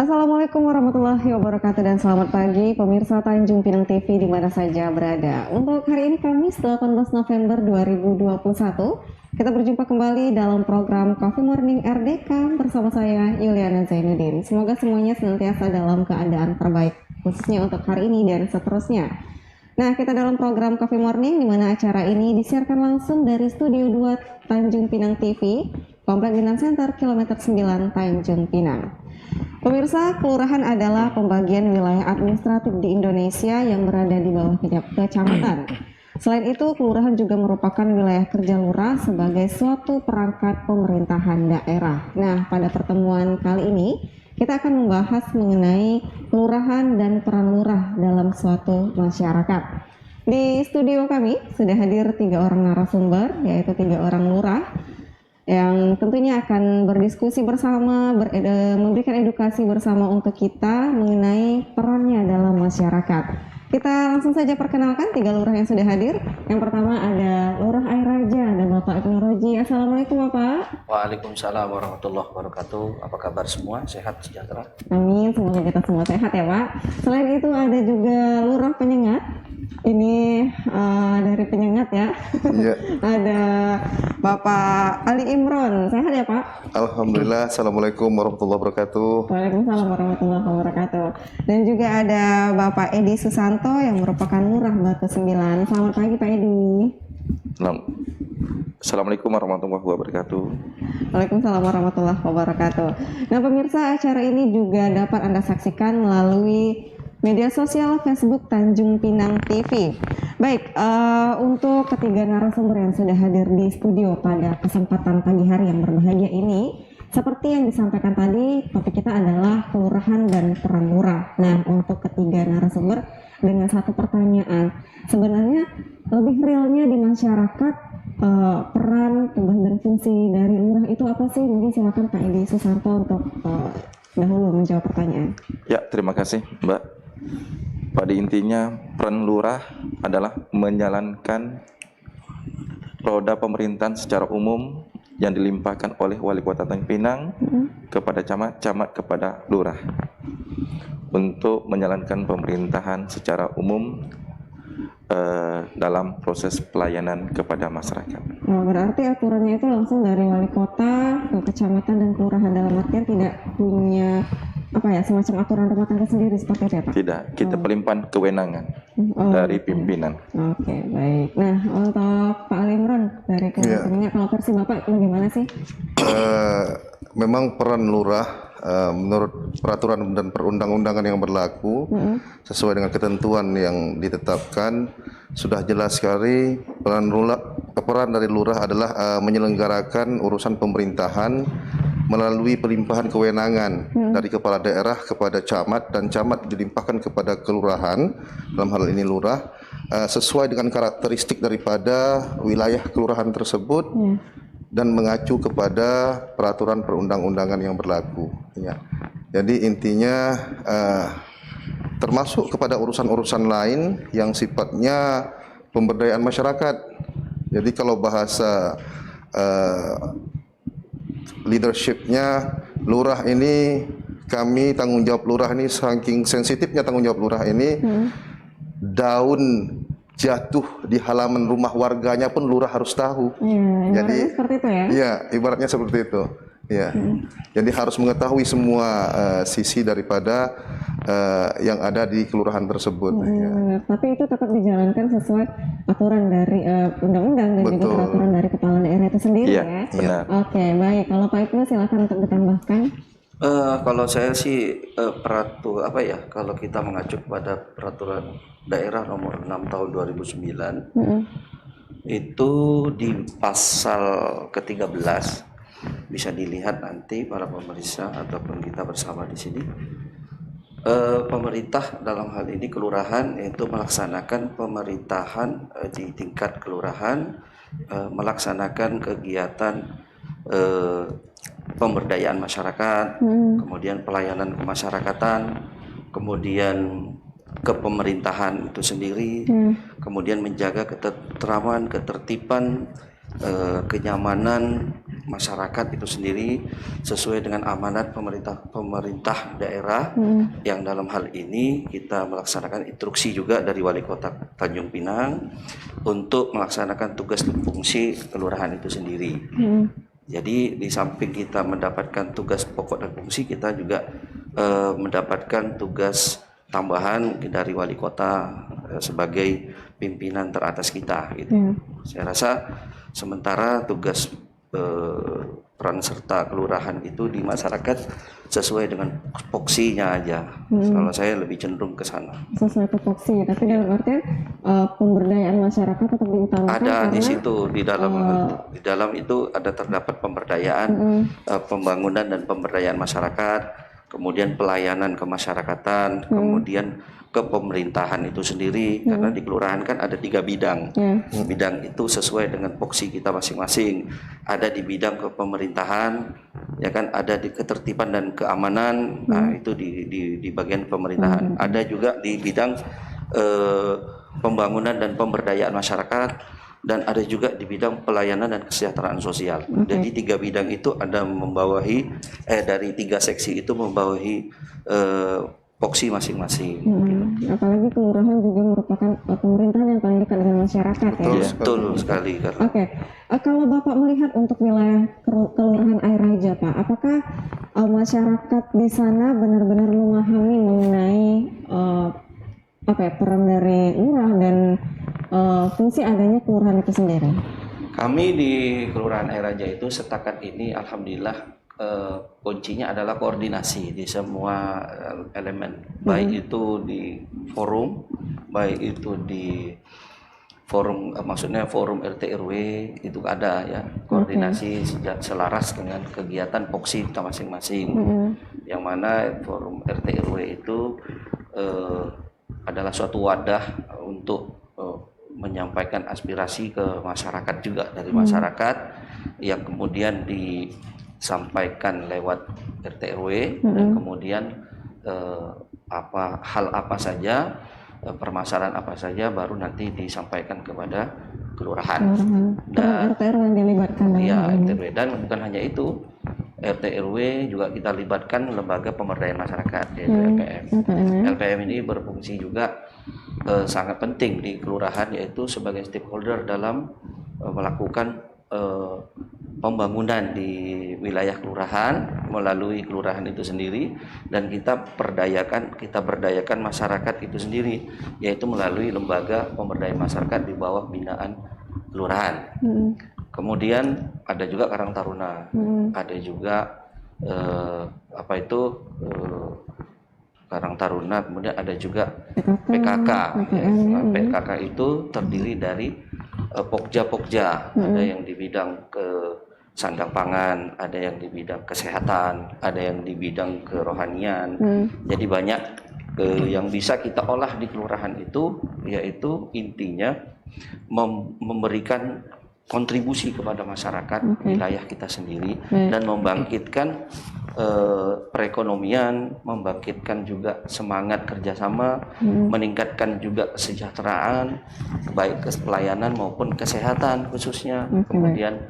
Assalamualaikum warahmatullahi wabarakatuh dan selamat pagi pemirsa Tanjung Pinang TV di mana saja berada. Untuk hari ini Kamis 18 November 2021, kita berjumpa kembali dalam program Coffee Morning RDK bersama saya Yuliana Zainuddin. Semoga semuanya senantiasa dalam keadaan terbaik, khususnya untuk hari ini dan seterusnya. Nah, kita dalam program Coffee Morning di mana acara ini disiarkan langsung dari Studio 2 Tanjung Pinang TV, Komplek Bintang Center, Kilometer 9, Tanjung Pinang. Pemirsa, kelurahan adalah pembagian wilayah administratif di Indonesia yang berada di bawah kecamatan. Selain itu, kelurahan juga merupakan wilayah kerja lurah sebagai suatu perangkat pemerintahan daerah. Nah, pada pertemuan kali ini, kita akan membahas mengenai kelurahan dan peran lurah dalam suatu masyarakat. Di studio kami sudah hadir 3 orang narasumber, yaitu 3 orang lurah, yang tentunya akan berdiskusi bersama, memberikan edukasi bersama untuk kita mengenai perannya dalam masyarakat. Kita langsung saja perkenalkan 3 lurah yang sudah hadir. Yang pertama ada Lurah Air Raja, ada Bapak Ibnu Roji. Assalamualaikum Bapak. Waalaikumsalam warahmatullahi wabarakatuh. Apa kabar semua? Sehat sejahtera? Amin, semoga kita semua sehat ya Pak. Selain itu ada juga Lurah Penyengat. Ini dari Penyengat ya. Iya. Ada Bapak Ali Imron. Sehat ya Pak? Alhamdulillah. Assalamualaikum warahmatullahi wabarakatuh. Waalaikumsalam warahmatullahi wabarakatuh. Dan juga ada Bapak Edi Susanto yang merupakan Lurah Batu 9. Selamat pagi Pak Edi. Assalamualaikum warahmatullahi wabarakatuh. Waalaikumsalam warahmatullahi wabarakatuh. Nah pemirsa, acara ini juga dapat Anda saksikan melalui media sosial Facebook Tanjung Pinang TV. Baik, untuk ketiga narasumber yang sudah hadir di studio pada kesempatan pagi hari yang berbahagia ini, seperti yang disampaikan tadi, topik kita adalah kelurahan dan peran lurah. Nah, untuk ketiga narasumber dengan satu pertanyaan, sebenarnya lebih realnya di masyarakat peran, tugas dan fungsi dari lurah itu apa sih? Mungkin silakan Pak Edi Susanto untuk dahulu menjawab pertanyaan. Ya, terima kasih Mbak. Pada intinya peran lurah adalah menjalankan roda pemerintahan secara umum yang dilimpahkan oleh Wali Kota Tanjung Pinang kepada camat, camat kepada lurah untuk menjalankan pemerintahan secara umum dalam proses pelayanan kepada masyarakat. Nah, berarti aturannya itu langsung dari wali kota ke kecamatan dan kelurahan, dalam artian tidak punya semacam aturan rumah tangga sendiri seperti itu ya Pak? Tidak, kita pelimpahan kewenangan dari pimpinan. Oke, baik. Nah, untuk Pak Ali Imron dari kelurahannya, kalau versi Bapak bagaimana sih? Memang peran lurah menurut peraturan dan perundang-undangan yang berlaku sesuai dengan ketentuan yang ditetapkan sudah jelas sekali. Peran dari lurah adalah menyelenggarakan urusan pemerintahan melalui pelimpahan kewenangan dari kepala daerah kepada camat, dan camat dilimpahkan kepada kelurahan, dalam hal ini lurah, sesuai dengan karakteristik daripada wilayah kelurahan tersebut dan mengacu kepada peraturan perundang-undangan yang berlaku. Ya. Jadi intinya termasuk kepada urusan-urusan lain yang sifatnya pemberdayaan masyarakat. Jadi kalau bahasa leadershipnya lurah ini, kami tanggung jawab lurah ini, saking sensitifnya tanggung jawab lurah ini, daun jatuh di halaman rumah warganya pun lurah harus tahu. Jadi seperti itu ya? Iya, ibaratnya seperti itu. Ya, jadi harus mengetahui semua sisi daripada yang ada di kelurahan tersebut. Ya. Tapi itu tetap dijalankan sesuai aturan dari undang-undang dan juga peraturan dari kepala daerah itu sendiri ya. Benar. Oke, baik. Kalau Pak Ibnu silakan untuk ditambahkan. Kalau saya sih kalau kita mengacu kepada peraturan daerah nomor 6 tahun 2009 itu di pasal ke-13 bisa dilihat nanti para pemirsa ataupun kita bersama di sini. Pemerintah dalam hal ini kelurahan itu melaksanakan pemerintahan di tingkat kelurahan, melaksanakan kegiatan pemberdayaan masyarakat, kemudian pelayanan kemasyarakatan, kemudian kepemerintahan itu sendiri, kemudian menjaga ketentraman, ketertiban, kenyamanan masyarakat itu sendiri sesuai dengan amanat pemerintah daerah yang dalam hal ini kita melaksanakan instruksi juga dari Wali Kota Tanjung Pinang untuk melaksanakan tugas dan fungsi kelurahan itu sendiri. Jadi di samping kita mendapatkan tugas pokok dan fungsi, kita juga mendapatkan tugas tambahan dari Wali Kota sebagai pimpinan teratas kita gitu. Saya rasa sementara tugas peran serta kelurahan itu di masyarakat sesuai dengan tupoksinya aja. Kalau saya lebih cenderung ke sana. Sesuai tupoksi, tapi dalam artian pemberdayaan masyarakat tetap diutamakan. Ada di situ, di dalam itu ada terdapat pemberdayaan, pembangunan dan pemberdayaan masyarakat, kemudian pelayanan kemasyarakatan, kemudian kepemerintahan itu sendiri, karena di kelurahan kan ada 3 bidang. Bidang itu sesuai dengan poksi kita masing-masing. Ada di bidang kepemerintahan, ya kan, ada di ketertiban dan keamanan, nah itu di bagian pemerintahan. Ada juga di bidang pembangunan dan pemberdayaan masyarakat, dan ada juga di bidang pelayanan dan kesejahteraan sosial. Jadi 3 bidang itu ada membawahi dari 3 seksi itu membawahi poksi masing-masing. Apalagi kelurahan juga merupakan pemerintahan yang paling dekat dengan masyarakat ya. Betul sekali. Oke. Kalau Bapak melihat untuk wilayah Kelurahan Air Raja, Pak, apakah masyarakat di sana benar-benar memahami mengenai peran dari lurah dan fungsi adanya kelurahan itu sendiri? Kami di Kelurahan Air Raja itu setakat ini alhamdulillah kuncinya adalah koordinasi di semua elemen, baik itu di forum, baik itu di forum, maksudnya forum RT RW itu ada ya, koordinasi selaras dengan kegiatan poksi kita masing-masing. Yang mana forum RT RW itu adalah suatu wadah untuk menyampaikan aspirasi ke masyarakat juga, dari masyarakat yang kemudian disampaikan lewat RT RW, dan kemudian hal apa saja, permasalahan apa saja baru nanti disampaikan kepada kelurahan. Dan RT RW yang dilibatkan. Iya, RT RW, dan bukan hanya itu, RT RW juga kita libatkan lembaga pemberdayaan masyarakat, yaitu LPM. LPM ini berfungsi juga sangat penting di kelurahan, yaitu sebagai stakeholder dalam melakukan pembangunan di wilayah kelurahan melalui kelurahan itu sendiri, dan kita berdayakan masyarakat itu sendiri, yaitu melalui lembaga pemberdayaan masyarakat di bawah binaan kelurahan. Kemudian ada juga Karang Taruna, ada juga Karang Taruna, kemudian ada juga PKK. PKK itu terdiri dari pokja-pokja, ada yang di bidang ke sandang pangan, ada yang di bidang kesehatan, ada yang di bidang kerohanian. Jadi banyak yang bisa kita olah di kelurahan itu, yaitu intinya memberikan kontribusi kepada masyarakat wilayah kita sendiri, dan membangkitkan perekonomian, membangkitkan juga semangat kerjasama, meningkatkan juga kesejahteraan, baik pelayanan maupun kesehatan khususnya, kemudian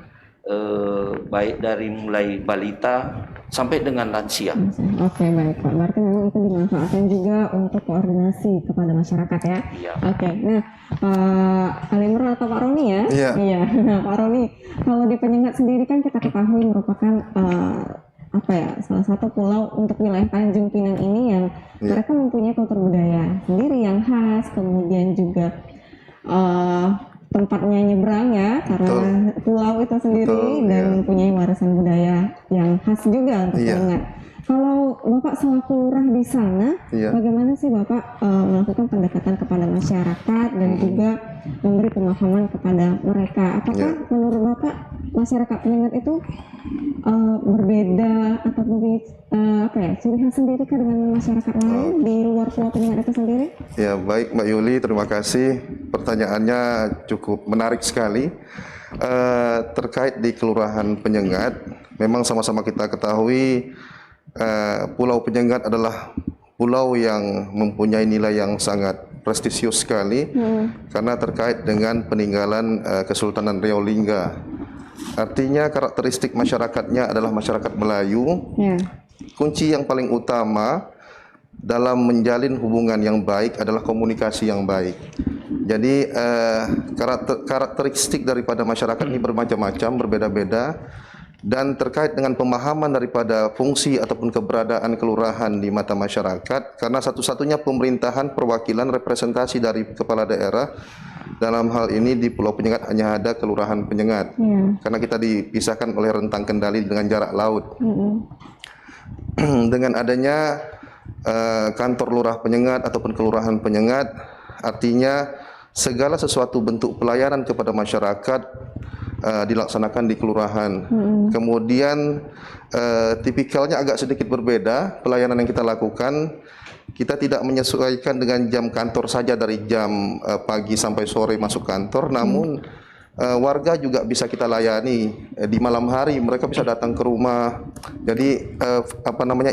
baik dari mulai balita sampai dengan lansia. Oke, baik Pak. Berarti memang itu dimanfaatkan juga untuk koordinasi kepada masyarakat ya. Iya. Oke, nah Pak Alimro atau Pak Roni ya? Iya. Nah Pak Roni, kalau di Penyengat sendiri kan kita ketahui merupakan salah satu pulau untuk wilayah Tanjung Pinang ini yang mereka mempunyai kultur budaya sendiri yang khas, kemudian juga tempatnya nyebrang ya, karena pulau itu sendiri dan mempunyai warisan budaya yang khas juga untuk Penyengat. Kalau Bapak selaku lurah di sana, bagaimana sih Bapak melakukan pendekatan kepada masyarakat dan juga memberi pemahaman kepada mereka? Apakah menurut Bapak masyarakat Penyengat itu berbeda atau mempunyai ciri khas sendiri kah dengan masyarakat lain di luar Pulau Penyengat itu sendiri? Ya, baik Mbak Yuli, terima kasih. Pertanyaannya cukup menarik sekali. Terkait di Kelurahan Penyengat, memang sama-sama kita ketahui Pulau Penyengat adalah pulau yang mempunyai nilai yang sangat prestisius sekali, karena terkait dengan peninggalan Kesultanan Riau Lingga Artinya karakteristik masyarakatnya adalah masyarakat Melayu. Ya. Kunci yang paling utama dalam menjalin hubungan yang baik adalah komunikasi yang baik. Jadi karakteristik daripada masyarakat ini bermacam-macam, berbeda-beda, dan terkait dengan pemahaman daripada fungsi ataupun keberadaan kelurahan di mata masyarakat, karena satu-satunya pemerintahan perwakilan representasi dari kepala daerah dalam hal ini di Pulau Penyengat hanya ada Kelurahan Penyengat, karena kita dipisahkan oleh rentang kendali dengan jarak laut. Dengan adanya kantor lurah Penyengat ataupun kelurahan Penyengat, artinya segala sesuatu bentuk pelayanan kepada masyarakat dilaksanakan di kelurahan. Kemudian tipikalnya agak sedikit berbeda pelayanan yang kita lakukan. Kita tidak menyesuaikan dengan jam kantor saja dari jam pagi sampai sore masuk kantor, namun warga juga bisa kita layani di malam hari, mereka bisa datang ke rumah. Jadi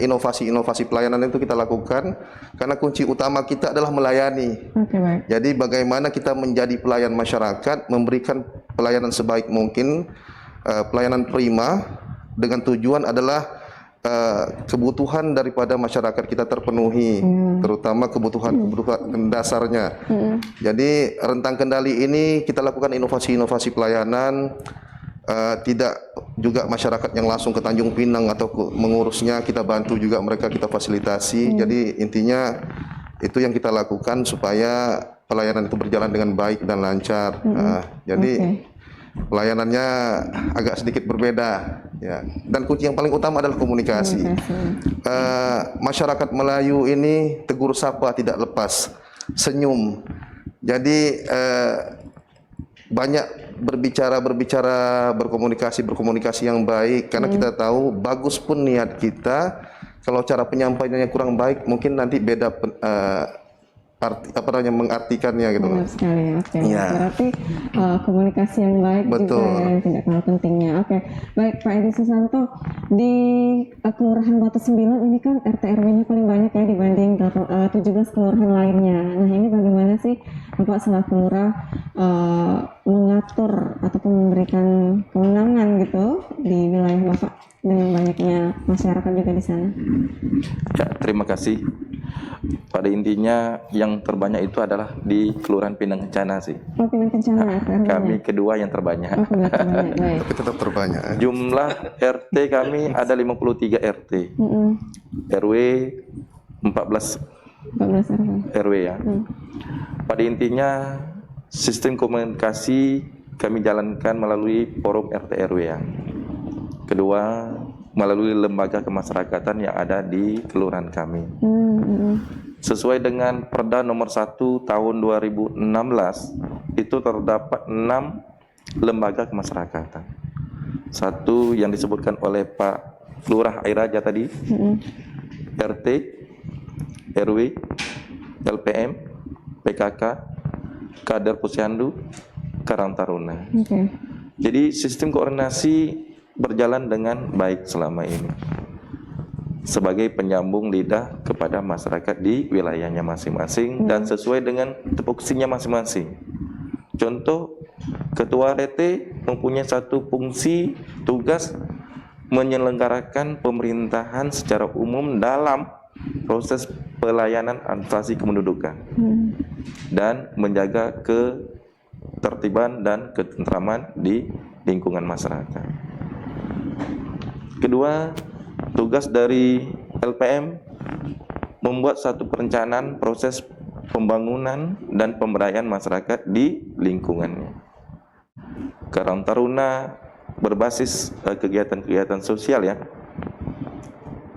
inovasi-inovasi pelayanan itu kita lakukan karena kunci utama kita adalah melayani. Baik. Jadi bagaimana kita menjadi pelayan masyarakat, memberikan pelayanan sebaik mungkin, pelayanan prima dengan tujuan adalah kebutuhan daripada masyarakat kita terpenuhi, terutama kebutuhan dasarnya. Jadi rentang kendali ini kita lakukan inovasi-inovasi pelayanan, tidak juga masyarakat yang langsung ke Tanjung Pinang atau mengurusnya, kita bantu juga mereka, kita fasilitasi. Jadi intinya itu yang kita lakukan supaya pelayanan itu berjalan dengan baik dan lancar. Jadi pelayanannya agak sedikit berbeda, ya. Dan kunci yang paling utama adalah komunikasi. Masyarakat Melayu ini tegur sapa tidak lepas, senyum. Jadi banyak berbicara, berkomunikasi yang baik. Karena kita tahu bagus pun niat kita, kalau cara penyampaiannya kurang baik, mungkin nanti beda mengartikannya gitu. Benar sekali, oke. Ya. Berarti komunikasi yang baik Betul. juga yang tidak kalah pentingnya. Oke, baik Pak Edi Susanto, di Kelurahan Batu 9 ini kan RT RW-nya paling banyak ya dibanding 17 kelurahan lainnya. Nah ini bagaimana sih Bapak selaku lurah mengatur ataupun memberikan kewenangan gitu di wilayah Bapak dengan banyaknya masyarakat juga di sana? Ya, terima kasih. Pada intinya yang terbanyak itu adalah di Kelurahan Pinang Kencana sih. Oh, Pinang Kencana, RT RW-nya. Kami kedua yang terbanyak. Oh, kedua terbanyak, baik. Tapi tetap terbanyak. Jumlah RT kami ada 53 RT. RW 14 14 RW. RW ya. Pada intinya sistem komunikasi kami jalankan melalui forum RT RW ya. Kedua, melalui lembaga kemasyarakatan yang ada di kelurahan kami. Sesuai dengan Perda nomor 1 tahun 2016, itu terdapat 6 lembaga kemasyarakatan. Satu yang disebutkan oleh Pak Lurah Airaja tadi, RT, RW, LPM, PKK, Kader Posyandu, Karang Taruna. Jadi sistem koordinasi berjalan dengan baik selama ini sebagai penyambung lidah kepada masyarakat di wilayahnya masing-masing dan sesuai dengan tupoksinya masing-masing. Contoh, Ketua RT mempunyai satu fungsi tugas menyelenggarakan pemerintahan secara umum dalam proses pelayanan administrasi kependudukan dan menjaga ketertiban dan ketentraman di lingkungan masyarakat. Kedua, tugas dari LPM membuat satu perencanaan proses pembangunan dan pemberdayaan masyarakat di lingkungannya. Karang Taruna berbasis kegiatan-kegiatan sosial ya.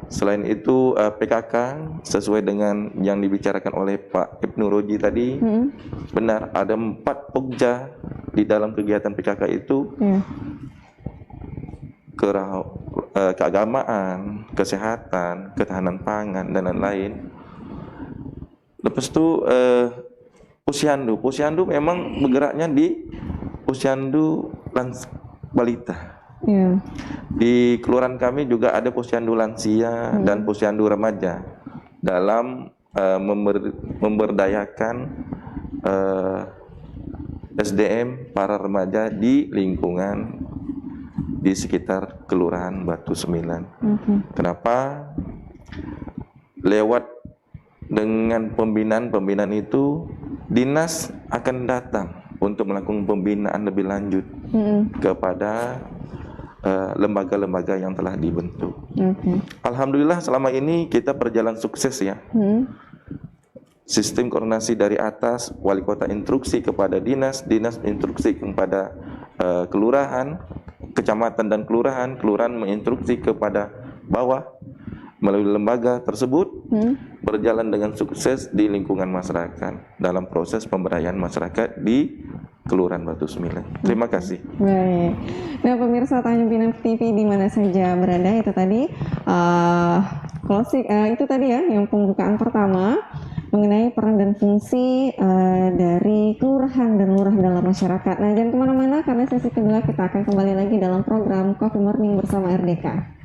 Selain itu PKK sesuai dengan yang dibicarakan oleh Pak Ibnu Roji tadi, benar ada 4 pokja di dalam kegiatan PKK itu. Keagamaan, kesehatan, ketahanan pangan, dan lain-lain. Lepas itu Posyandu. Posyandu memang bergeraknya di Posyandu balita. Di kelurahan kami juga ada Posyandu lansia dan Posyandu remaja dalam memberdayakan SDM para remaja di lingkungan di sekitar Kelurahan Batu Sembilan. Kenapa? Lewat dengan pembinaan itu, dinas akan datang untuk melakukan pembinaan lebih lanjut kepada lembaga-lembaga yang telah dibentuk. Alhamdulillah selama ini kita berjalan sukses ya. Sistem koordinasi dari atas, wali kota instruksi kepada dinas, dinas instruksi kepada kelurahan, kecamatan dan kelurahan, kelurahan menginstruksi kepada bawah melalui lembaga tersebut, berjalan dengan sukses di lingkungan masyarakat dalam proses pemberdayaan masyarakat di Kelurahan Batu Sembilan. Terima kasih. Baik. Nah, pemirsa Tanjung Pinang TV di mana saja berada, itu tadi itu tadi ya yang pembukaan pertama mengenai peran dan fungsi dari kelurahan dan lurah dalam masyarakat. Nah, jangan kemana-mana karena sesi kedua kita akan kembali lagi dalam program Coffee Morning bersama RDK.